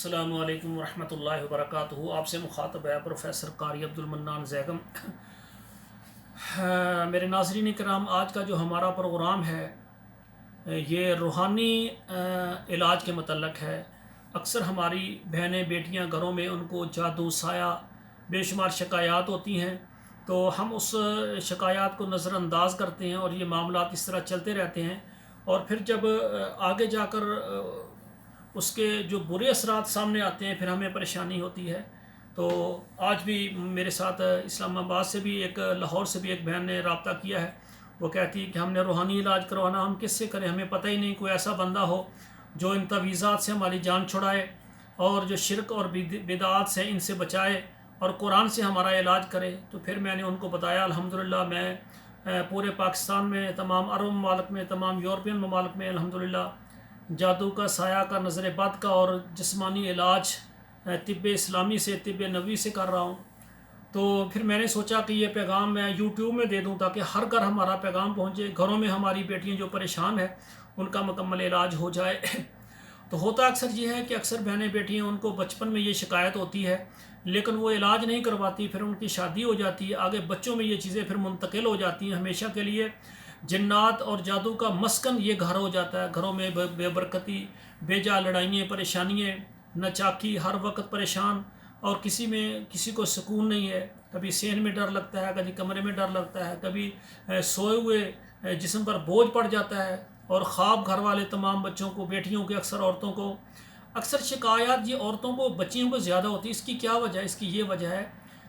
السلام علیکم ورحمۃ اللہ وبرکاتہ۔ آپ سے مخاطب ہے پروفیسر قاری عبدالمنان زیگم۔ میرے ناظرین کرام، آج کا جو ہمارا پروگرام ہے یہ روحانی علاج کے متعلق ہے۔ اکثر ہماری بہنیں بیٹیاں گھروں میں ان کو جادو سایہ بے شمار شکایات ہوتی ہیں، تو ہم اس شکایات کو نظر انداز کرتے ہیں اور یہ معاملات اس طرح چلتے رہتے ہیں، اور پھر جب آگے جا کر اس کے جو برے اثرات سامنے آتے ہیں پھر ہمیں پریشانی ہوتی ہے۔ تو آج بھی میرے ساتھ اسلام آباد سے بھی لاہور سے بھی ایک بہن نے رابطہ کیا ہے۔ وہ کہتی ہے کہ ہم نے روحانی علاج کروانا، ہم کس سے کریں؟ ہمیں پتہ ہی نہیں کوئی ایسا بندہ ہو جو ان تعویذات سے ہماری جان چھڑائے اور جو شرک اور بدعات سے ان سے بچائے اور قرآن سے ہمارا علاج کرے۔ تو پھر میں نے ان کو بتایا الحمدللہ میں پورے پاکستان میں، تمام عرب ممالک میں، تمام یورپین ممالک میں الحمدللہ جادو کا، سایہ کا، نظر بد کا اور جسمانی علاج طب اسلامی سے، طب نبوی سے کر رہا ہوں۔ تو پھر میں نے سوچا کہ یہ پیغام میں یوٹیوب میں دے دوں تاکہ ہر گھر ہمارا پیغام پہنچے، گھروں میں ہماری بیٹیاں جو پریشان ہیں ان کا مکمل علاج ہو جائے۔ تو ہوتا اکثر یہ ہے کہ اکثر بہنیں بیٹیاں ان کو بچپن میں یہ شکایت ہوتی ہے لیکن وہ علاج نہیں کرواتی، پھر ان کی شادی ہو جاتی ہے، آگے بچوں میں یہ چیزیں پھر منتقل ہو جاتی ہیں، ہمیشہ کے لیے جنات اور جادو کا مسکن یہ گھر ہو جاتا ہے۔ گھروں میں بے برکتی، بے جا لڑائیاں، پریشانیاں، ناچاکی، ہر وقت پریشان، اور کسی کو سکون نہیں ہے۔ کبھی صحن میں ڈر لگتا ہے، کبھی کمرے میں ڈر لگتا ہے، کبھی سوئے ہوئے جسم پر بوجھ پڑ جاتا ہے، اور خواب گھر والے تمام بچوں کو، بیٹیوں کے، اکثر عورتوں کو، اکثر شکایات یہ عورتوں کو، بچیوں کو زیادہ ہوتی ہے۔ اس کی کیا وجہ ہے؟ اس کی یہ وجہ ہے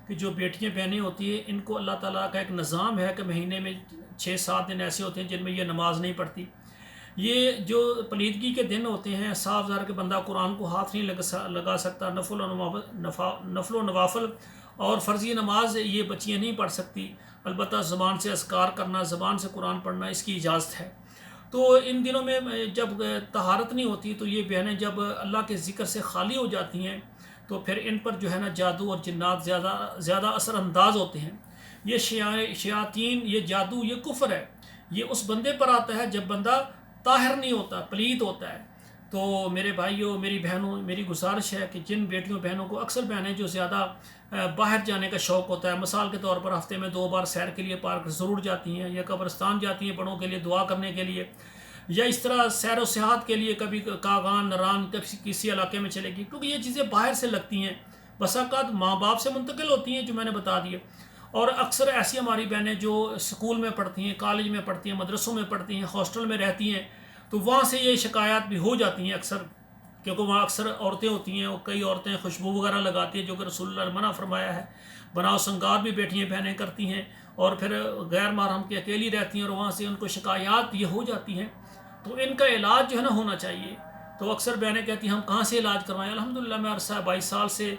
کہ جو بیٹیاں بہنیں ہوتی ہیں ان کو اللہ تعالیٰ کا ایک نظام ہے کہ مہینے میں 6-7 دن ایسے ہوتے ہیں جن میں یہ نماز نہیں پڑھتی۔ یہ جو پلیدگی کے دن ہوتے ہیں، صاف ظاہر کہ بندہ قرآن کو ہاتھ نہیں لگا سکتا، نفل و نوافل اور فرضی نماز یہ بچیاں نہیں پڑھ سکتی، البتہ زبان سے اذکار کرنا، زبان سے قرآن پڑھنا اس کی اجازت ہے۔ تو ان دنوں میں جب طہارت نہیں ہوتی تو یہ بہنیں جب اللہ کے ذکر سے خالی ہو جاتی ہیں تو پھر ان پر جو ہے نا جادو اور جنات زیادہ اثر انداز ہوتے ہیں۔ یہ شیاطین، یہ جادو، یہ کفر ہے، یہ اس بندے پر آتا ہے جب بندہ طاہر نہیں ہوتا، پلید ہوتا ہے۔ تو میرے بھائیوں، میری بہنوں، میری گزارش ہے کہ جن بیٹیوں بہنوں کو، اکثر بہنیں جو زیادہ باہر جانے کا شوق ہوتا ہے، مثال کے طور پر ہفتے میں 2 بار سیر کے لیے پارک ضرور جاتی ہیں، یا قبرستان جاتی ہیں بڑوں کے لیے دعا کرنے کے لیے، یا اس طرح سیر و سیاحت کے لیے کبھی کاغان نران کسی علاقے میں چلے گی، کیونکہ یہ چیزیں باہر سے لگتی ہیں، بسا اوقات ماں باپ سے منتقل ہوتی ہیں جو میں نے بتا دیے، اور اکثر ایسی ہماری بہنیں جو اسکول میں پڑھتی ہیں، کالج میں پڑھتی ہیں، مدرسوں میں پڑھتی ہیں، ہاسٹل میں رہتی ہیں، تو وہاں سے یہ شکایات بھی ہو جاتی ہیں اکثر، کیونکہ وہاں اکثر عورتیں ہوتی ہیں، اور کئی عورتیں خوشبو وغیرہ لگاتی ہیں جو کہ رسول اللہ نے منع فرمایا ہے، بناؤ سنگار بھی بیٹیاں بہنیں کرتی ہیں، اور پھر غیر محرم کی اکیلی رہتی ہیں اور وہاں سے ان کو شکایات یہ ہو جاتی ہیں، تو ان کا علاج جو ہے نا ہونا چاہیے۔ تو اکثر بہنیں کہتی ہیں ہم کہاں سے علاج کروائیں؟ الحمدللہ میں عرصہ 22 سال سے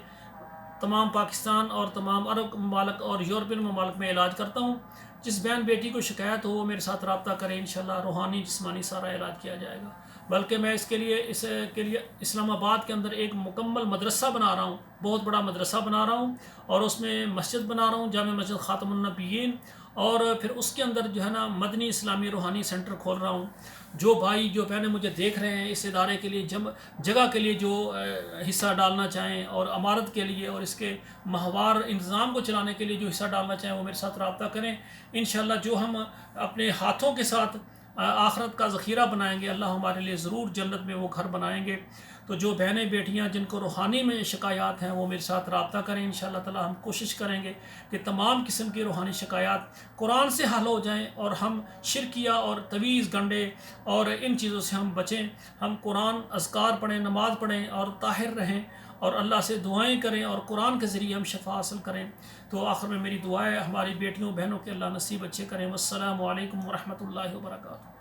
تمام پاکستان اور تمام عرب ممالک اور یورپین ممالک میں علاج کرتا ہوں۔ جس بہن بیٹی کو شکایت ہو وہ میرے ساتھ رابطہ کریں، انشاءاللہ روحانی جسمانی سارا علاج کیا جائے گا۔ بلکہ میں اس کے لیے اسلام آباد کے اندر ایک مکمل مدرسہ بنا رہا ہوں، بہت بڑا مدرسہ بنا رہا ہوں، اور اس میں مسجد بنا رہا ہوں، جامع مسجد خاتم النبیین، اور پھر اس کے اندر جو ہے نا مدنی اسلامی روحانی سینٹر کھول رہا ہوں۔ جو بھائی، جو بہنیں مجھے دیکھ رہے ہیں، اس ادارے کے لیے جگہ کے لیے جو حصہ ڈالنا چاہیں، اور عمارت کے لیے اور اس کے ماہوار انتظام کو چلانے کے لیے جو حصہ ڈالنا چاہیں وہ میرے ساتھ رابطہ کریں۔ انشاءاللہ جو ہم اپنے ہاتھوں کے ساتھ آخرت کا ذخیرہ بنائیں گے، اللہ ہمارے لیے ضرور جنت میں وہ گھر بنائیں گے۔ تو جو بہنیں بیٹیاں جن کو روحانی میں شکایات ہیں وہ میرے ساتھ رابطہ کریں، انشاءاللہ تعالی ہم کوشش کریں گے کہ تمام قسم کی روحانی شکایات قرآن سے حل ہو جائیں، اور ہم شرکیہ اور تویز گنڈے اور ان چیزوں سے ہم بچیں، ہم قرآن اذکار پڑھیں، نماز پڑھیں اور طاہر رہیں، اور اللہ سے دعائیں کریں، اور قرآن کے ذریعے ہم شفا حاصل کریں۔ تو آخر میں میری دعا ہے ہماری بیٹیوں بہنوں کے اللہ نصیب اچھے کریں۔ والسلام علیکم ورحمۃ اللہ وبرکاتہ۔